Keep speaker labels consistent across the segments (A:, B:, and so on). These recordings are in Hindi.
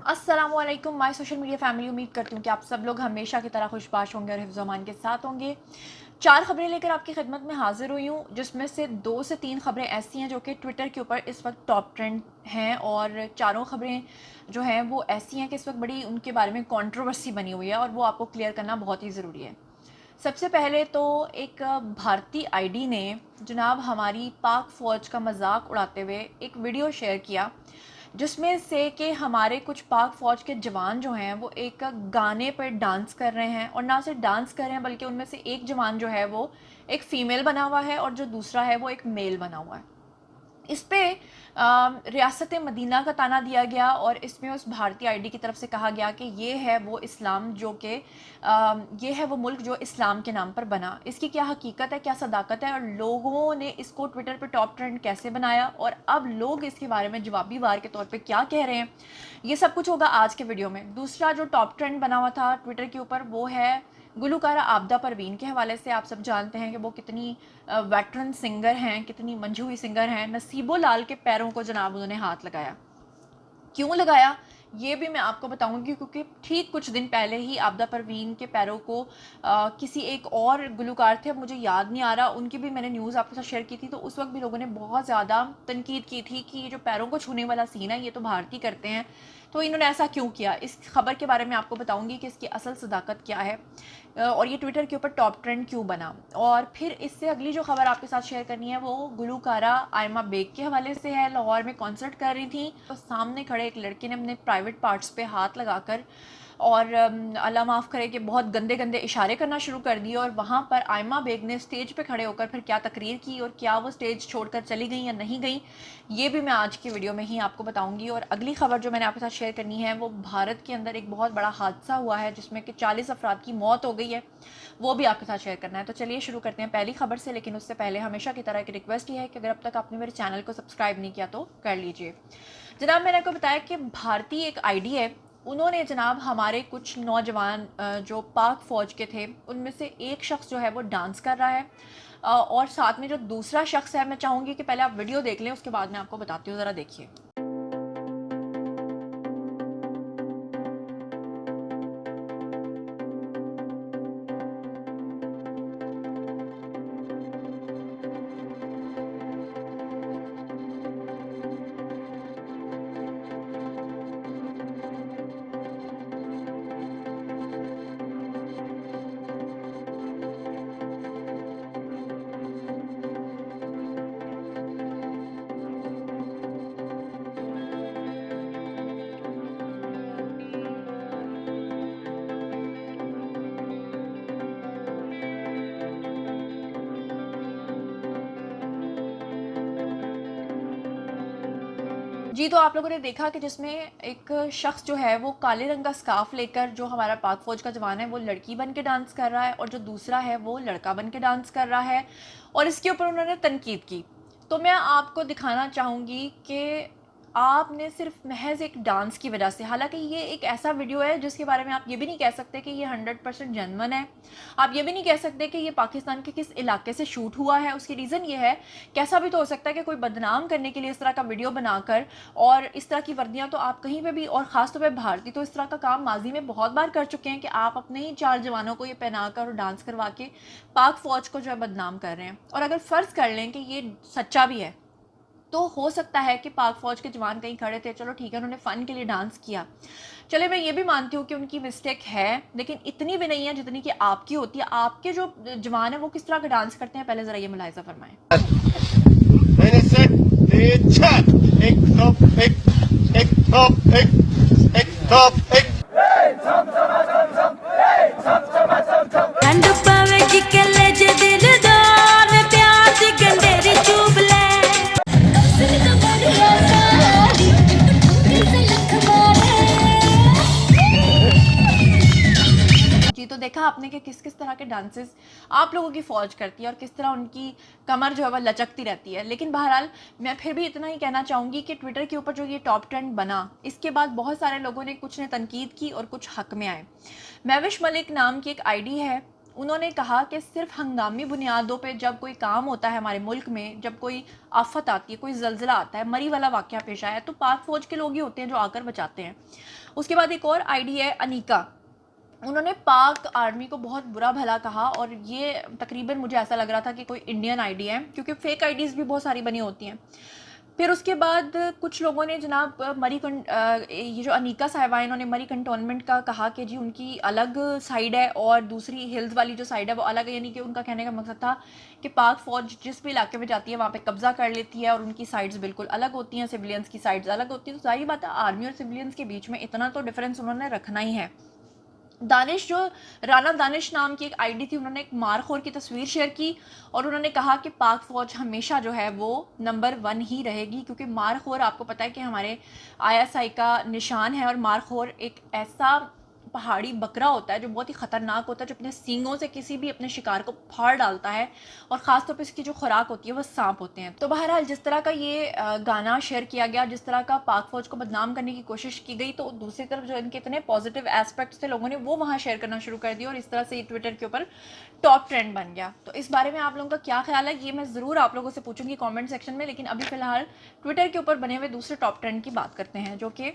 A: अस्सलामुअलैकुम माय सोशल मीडिया फैमिली। उम्मीद करती हूँ कि आप सब लोग हमेशा की तरह खुशबाश होंगे और हिफ्ज़-ओ-अमान के साथ होंगे। 4 खबरें लेकर आपकी खिदमत में हाज़िर हुई हूँ, जिसमें से 2 से 3 खबरें ऐसी हैं जो कि ट्विटर के ऊपर इस वक्त टॉप ट्रेंड हैं, और चारों खबरें जो हैं वो ऐसी हैं कि इस वक्त बड़ी उनके बारे में कंट्रोवर्सी बनी हुई है और वो आपको क्लियर करना बहुत ही ज़रूरी है। सबसे पहले तो एक भारतीय आईडी ने जनाब हमारी पाक फ़ौज का मजाक उड़ाते हुए एक वीडियो शेयर किया, जिसमें से कि हमारे कुछ पाक फ़ौज के जवान जो हैं वो एक गाने पर डांस कर रहे हैं, और ना सिर्फ डांस कर रहे हैं बल्कि उनमें से एक जवान जो है वो एक फ़ीमेल बना हुआ है और जो दूसरा है वो एक मेल बना हुआ है। इस पे रियासत मदीना का ताना दिया गया और इसमें उस भारतीय आईडी की तरफ से कहा गया कि ये है वो इस्लाम जो कि ये है वो मुल्क जो इस्लाम के नाम पर बना। इसकी क्या हकीकत है, क्या सदाकत है, और लोगों ने इसको ट्विटर पे टॉप ट्रेंड कैसे बनाया और अब लोग इसके बारे में जवाबी वार के तौर पे क्या कह रहे हैं, ये सब कुछ होगा आज के वीडियो में। दूसरा जो टॉप ट्रेंड बना हुआ था ट्विटर के ऊपर वो है गुलकारा आबदा परवीन के हवाले से। आप सब जानते हैं कि वो कितनी वेटरन सिंगर हैं, कितनी मंझी हुई सिंगर हैं। नसीबो लाल के पैरों को जनाब उन्होंने हाथ लगाया। क्यों लगाया ये भी मैं आपको बताऊंगी, क्योंकि ठीक कुछ दिन पहले ही आबदा परवीन के पैरों को किसी एक और गुलकार थे, अब मुझे याद नहीं आ रहा, उनकी भी मैंने न्यूज़ आपके साथ शेयर की थी। तो उस वक्त भी लोगों ने बहुत ज़्यादा तनकीद की थी कि ये जो पैरों को छूने वाला सीन है ये तो भारतीय करते हैं, तो इन्होंने ऐसा क्यों किया। इस खबर के बारे में आपको बताऊंगी कि इसकी असल सदाकत क्या है और ये ट्विटर के ऊपर टॉप ट्रेंड क्यों बना। और फिर इससे अगली जो खबर आपके साथ शेयर करनी है वो गुलकारा आयमा बेग के हवाले से है। लाहौर में कॉन्सर्ट कर रही थी तो सामने खड़े एक लड़के ने अपने प्राइवेट पार्ट्स पे हाथ लगाकर और अल्लाह माफ़ करे कि बहुत गंदे गंदे इशारे करना शुरू कर दिए, और वहाँ पर आयमा बेग ने स्टेज पे खड़े होकर फिर क्या तकरीर की और क्या वो स्टेज छोड़कर चली गई या नहीं गई, ये भी मैं आज की वीडियो में ही आपको बताऊंगी। और अगली खबर जो मैंने आपके साथ शेयर करनी है वो भारत के अंदर एक बहुत बड़ा हादसा हुआ है जिसमें कि 40 अफराद की मौत हो गई है, वो भी आपके साथ शेयर करना है। तो चलिए शुरू करते हैं पहली खबर से, लेकिन उससे पहले हमेशा की तरह एक रिक्वेस्ट ये है कि अगर अब तक आपने मेरे चैनल को सब्सक्राइब नहीं किया तो कर लीजिए। जनाब मैंने आपको बताया कि भारतीय एक आईडी है, उन्होंने जनाब हमारे कुछ नौजवान जो पाक फ़ौज के थे उनमें से एक शख्स जो है वो डांस कर रहा है, और साथ में जो दूसरा शख्स है, मैं चाहूँगी कि पहले आप वीडियो देख लें, उसके बाद मैं आपको बताती हूँ, ज़रा देखिए। जी, तो आप लोगों ने देखा कि जिसमें एक शख्स जो है वो काले रंग का स्कार्फ लेकर, जो हमारा पाक फ़ौज का जवान है वो लड़की बन के डांस कर रहा है और जो दूसरा है वो लड़का बन के डांस कर रहा है, और इसके ऊपर उन्होंने तनकीद की। तो मैं आपको दिखाना चाहूँगी कि आपने सिर्फ महज एक डांस की वजह से, हालांकि ये एक ऐसा वीडियो है जिसके बारे में आप ये भी नहीं कह सकते कि ये 100% जेन्युइन है, आप ये भी नहीं कह सकते कि ये पाकिस्तान के किस इलाके से शूट हुआ है। उसकी रीज़न ये है, कैसा भी तो हो सकता है कि कोई बदनाम करने के लिए इस तरह का वीडियो बनाकर, और इस तरह की वर्दियाँ तो आप कहीं पे भी, और ख़ासतौर पर भारतीय तो इस तरह का काम माजी में बहुत बार कर चुके हैं कि आप अपने ही 4 जवानों को ये पहना कर और डांस करवा के पाक फ़ौज को जो है बदनाम कर रहे हैं। और अगर फ़र्ज़ कर लें कि ये सच्चा भी है, तो हो सकता है कि पाक फ़ौज के जवान कहीं खड़े थे, चलो ठीक है उन्होंने फ़न के लिए डांस किया, चले मैं ये भी मानती हूँ कि उनकी मिस्टेक है, लेकिन इतनी भी नहीं है जितनी कि आपकी होती है। आपके जो जवान है वो किस तरह का डांस करते हैं, पहले ज़रा ये मुलाहिज़ा फरमाएं।
B: ठंड पवेगी कले जे दिलदार में प्यार दी गंडेरी चुभ ले
A: जी, तो देखा आपने कि किस किस तरह के डांसेस आप लोगों की फ़ौज करती है और किस तरह उनकी कमर जो है वह लचकती रहती है। लेकिन बहरहाल मैं फिर भी इतना ही कहना चाहूँगी कि ट्विटर के ऊपर जो ये टॉप ट्रेंड बना, इसके बाद बहुत सारे लोगों ने, कुछ ने तनकीद की और कुछ हक में आए। महविश मलिक नाम की एक आईडी है, उन्होंने कहा कि सिर्फ हंगामी बुनियादों पे जब कोई काम होता है हमारे मुल्क में, जब कोई आफत आती है, कोई जल्जला आता है, मरी वाला वाक़या पेश आया, तो पाक फ़ौज के लोग ही होते हैं जो आकर बचाते हैं। उसके बाद एक और आईडी है अनीका, उन्होंने पाक आर्मी को बहुत बुरा भला कहा, और ये तकरीबन मुझे ऐसा लग रहा था कि कोई इंडियन आईडी है, क्योंकि फेक आईडीज़ भी बहुत सारी बनी होती हैं। फिर उसके बाद कुछ लोगों ने जनाब ये जो अनीका साहिबा है, इन्होंने मरी कंटोनमेंट का कहा कि जी उनकी अलग साइड है और दूसरी हिल्स वाली जो साइड है वो अलग है, यानी कि उनका कहने का मकसद था कि पाक फ़ौज जिस भी इलाके में जाती है वहाँ पे कब्ज़ा कर लेती है और उनकी साइड्स बिल्कुल अलग होती हैं, सिविलियंस की साइड्स अलग होती हैं। तो सारी बात है, आर्मी और सिविलियंस के बीच में इतना तो डिफरेंस उन्होंने रखना ही है। दानिश, जो राना दानिश नाम की एक आईडी थी, उन्होंने एक मारखोर की तस्वीर शेयर की और उन्होंने कहा कि पाक फ़ौज हमेशा जो है वो नंबर 1 ही रहेगी, क्योंकि मारखोर आपको पता है कि हमारे आईएसआई का निशान है, और मारखोर एक ऐसा पहाड़ी बकरा होता है जो बहुत ही ख़तरनाक होता है, जो अपने सींगों से किसी भी अपने शिकार को फाड़ डालता है, और ख़ासतौर पर इसकी जो खुराक होती है वो सांप होते हैं। तो बहरहाल जिस तरह का ये गाना शेयर किया गया, जिस तरह का पाक फ़ौज को बदनाम करने की कोशिश की गई, तो दूसरी तरफ जो इनके इतने पॉजिटिव एस्पेक्ट्स थे लोगों ने वो वहाँ शेयर करना शुरू कर दिया, और इस तरह से ये ट्विटर के ऊपर टॉप ट्रेंड बन गया। तो इस बारे में आप लोगों का क्या ख्याल है, ये मैं ज़रूर आप लोगों से पूछूंगी कॉमेंट सेक्शन में। लेकिन अभी फ़िलहाल ट्विटर के ऊपर बने हुए दूसरे टॉप ट्रेंड की बात करते हैं, जो कि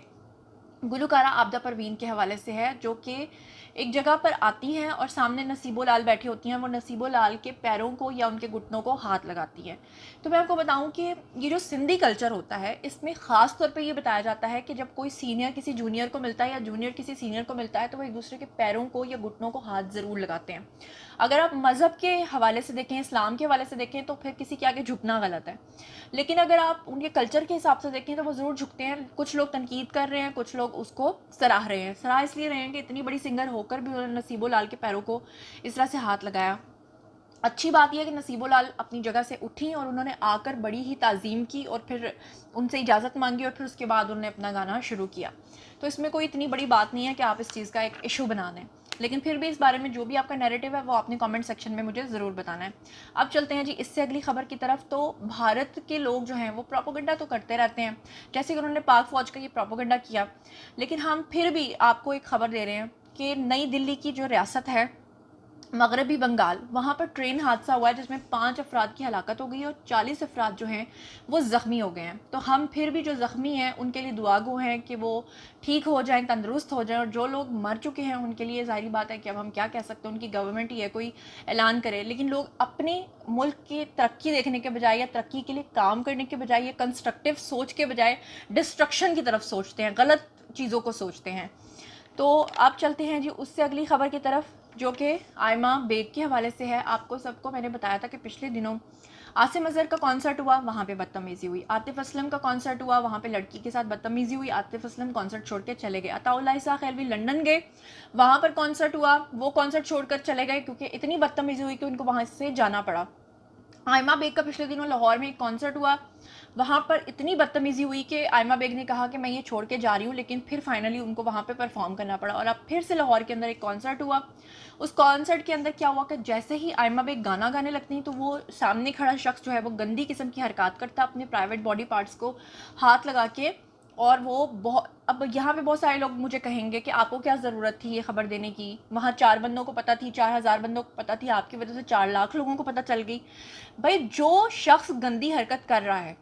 A: गुलकारा आबदा परवीन के हवाले से है, जो कि एक जगह पर आती हैं और सामने नसीबो लाल बैठी होती हैं। वो नसीबो लाल के पैरों को या उनके घुटनों को हाथ लगाती हैं। तो मैं आपको बताऊं कि ये जो सिंधी कल्चर होता है, इसमें ख़ास तौर पे ये बताया जाता है कि जब कोई सीनियर किसी जूनियर को मिलता है या जूनियर किसी सीनियर को मिलता है, तो वो एक दूसरे के पैरों को या घुटनों को हाथ ज़रूर लगाते हैं। अगर आप मज़हब के हवाले से देखें, इस्लाम के हवाले से देखें, तो फिर किसी के आगे झुकना गलत है। लेकिन अगर आप उनके कल्चर के हिसाब से देखें तो वो ज़रूर झुकते हैं। कुछ लोग तनकीद कर रहे हैं, कुछ लोग उसको सराह रहे हैं। सराह इसलिए रहे हैं कि इतनी बड़ी सिंगर होकर भी उन्होंने नसीबो लाल के पैरों को इस तरह से हाथ लगाया। अच्छी बात यह है कि नसीबो लाल अपनी जगह से उठी और उन्होंने आकर बड़ी ही ताज़ीम की और फिर उनसे इजाज़त मांगी, और फिर उसके बाद उन्होंने अपना गाना शुरू किया। तो इसमें कोई इतनी बड़ी बात नहीं है कि आप इस चीज़ का एक इशू बना दें। लेकिन फिर भी इस बारे में जो भी आपका नैरेटिव है वो आपने कमेंट सेक्शन में मुझे ज़रूर बताना है। अब चलते हैं जी इससे अगली खबर की तरफ। तो भारत के लोग जो हैं वो प्रोपोगंडा तो करते रहते हैं, जैसे कि उन्होंने पाक फ़ौज का ये प्रोपोगंडा किया। लेकिन हम फिर भी आपको एक ख़बर दे रहे हैं कि नई दिल्ली की जो रियासत है मगरबी बंगाल, वहाँ पर ट्रेन हादसा हुआ है जिसमें 5 अफराद की हलाकत हो गई और 40 अफराद जो हैं वो ज़ख्मी हो गए हैं। तो हम फिर भी जो ज़ख्मी हैं उनके लिए दुआगो हैं कि वो ठीक हो जाएं, तंदुरुस्त हो जाएं, और जो लोग मर चुके हैं उनके लिए ज़ाहिर बात है कि अब हम क्या कह सकते हैं, उनकी गवर्नमेंट ही है कोई ऐलान करे। लेकिन लोग अपने मुल्क की तरक्की देखने के बजाय या तरक्की के लिए काम करने के बजाय या कंस्ट्रक्टिव सोच के बजाय डिस्ट्रक्शन की तरफ सोचते हैं, गलत चीज़ों को सोचते हैं। तो आप चलते हैं जी उससे अगली खबर की तरफ, जो कि आयमा बेग के हवाले से है। आपको सबको मैंने बताया था कि पिछले दिनों आसिम अजहर का कॉन्सर्ट हुआ, वहाँ पे बदतमीज़ी हुई। आतिफ असलम का कॉन्सर्ट हुआ, वहाँ पे लड़की के साथ बदतमीज़ी हुई। आतिफ असलम कॉन्सर्ट छोड़ के चले गए। अताउल्लाह इसा खैलवी लंदन गए, वहाँ पर कॉन्सर्ट हुआ, वो कॉन्सर्ट छोड़कर चले गए क्योंकि इतनी बदतमीज़ी हुई कि उनको वहाँ से जाना पड़ा। आयमा बेग का पिछले दिनों लाहौर में एक कॉन्सर्ट हुआ, वहाँ पर इतनी बदतमीज़ी हुई कि आयमा बेग ने कहा कि मैं ये छोड़ के जा रही हूँ, लेकिन फिर फाइनली उनको वहाँ पे परफॉर्म करना पड़ा। और अब फिर से लाहौर के अंदर एक कॉन्सर्ट हुआ। उस कॉन्सर्ट के अंदर क्या हुआ कि जैसे ही आयमा बेग गाना गाने लगती तो वो सामने खड़ा शख्स जो है वो गंदी किस्म की हरकत करता, अपने प्राइवेट बॉडी पार्ट्स को हाथ लगा के। और वो बहुत, अब यहाँ पे बहुत सारे लोग मुझे कहेंगे कि आपको क्या ज़रूरत थी ये खबर देने की, वहाँ 4 बंदों को पता थी, 4000 बंदों को पता थी, आपकी वजह से 4 लाख लोगों को पता चल गई। भाई जो शख्स गंदी हरकत कर रहा है,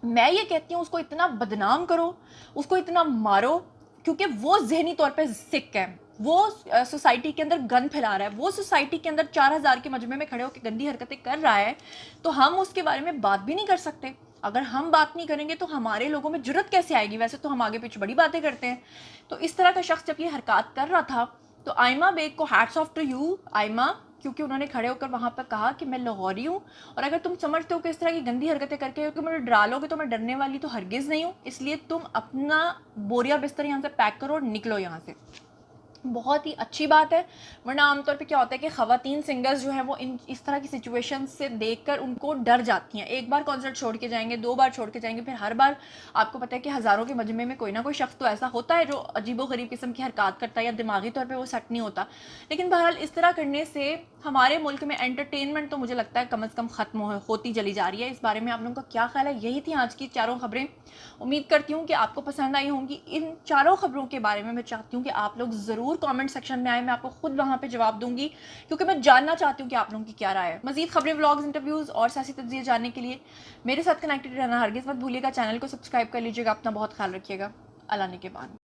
A: मैं ये कहती हूँ उसको इतना बदनाम करो, उसको इतना मारो, क्योंकि वो जहनी तौर पे सिक है। वो सोसाइटी के अंदर गन फैला रहा है, वो सोसाइटी के अंदर 4000 के मजमे में खड़े होकर गंदी हरकतें कर रहा है, तो हम उसके बारे में बात भी नहीं कर सकते। अगर हम बात नहीं करेंगे तो हमारे लोगों में जुर्रत कैसे आएगी? वैसे तो हम आगे पीछे बड़ी बातें करते हैं। तो इस तरह का शख्स जब ये हरकत कर रहा था, तो आयमा बेग को hats off to you Ayma, क्योंकि उन्होंने खड़े होकर वहाँ पर कहा कि मैं लाहौरी हूँ, और अगर तुम समझते हो कि इस तरह की गंदी हरकतें करके कि मुझे डरा लोगे तो मैं डरने वाली तो हरगिज़ नहीं हूँ, इसलिए तुम अपना बोरिया बिस्तर यहाँ से पैक करो और निकलो यहाँ से। बहुत ही अच्छी बात है, वरना आमतौर पे क्या होता है कि ख़वातीन सिंगर्स जो हैं वो इस तरह की सिचुएशन से देखकर उनको डर जाती हैं। एक बार कॉन्सर्ट छोड़ के जाएंगे, 2 बार छोड़ के जाएंगे, फिर हर बार आपको पता है कि हज़ारों के मजमे में कोई ना कोई शख्स तो ऐसा होता है जो अजीबोगरीब किस्म की हरकत करता है या दिमागी तौर पर वो सेट नहीं होता। लेकिन बहरहाल इस तरह करने से हमारे मुल्क में एंटरटेनमेंट तो मुझे लगता है कम अज़ कम ख़त्म होती चली जा रही है। इस बारे में आप लोगों का क्या ख्याल है? यही थी आज की 4 खबरें। उम्मीद करती हूँ कि आपको पसंद आई होंगी। इन 4 खबरों के बारे में मैं चाहती हूँ कि आप लोग ज़रूर ज़रूर कमेंट सेक्शन में आए, मैं आपको खुद वहाँ पे जवाब दूंगी, क्योंकि मैं जानना चाहती हूँ कि आप लोगों की क्या राय है। मज़ीद खबरें, व्लॉग्स, इंटरव्यूज़ और सियासी तज्ज़िये जानने के लिए मेरे साथ कनेक्टेड रहना हरगिज़ मत भूलिएगा। चैनल को सब्सक्राइब कर लीजिएगा। अपना बहुत ख्याल रखिएगा। अल्लाह ने के बाद।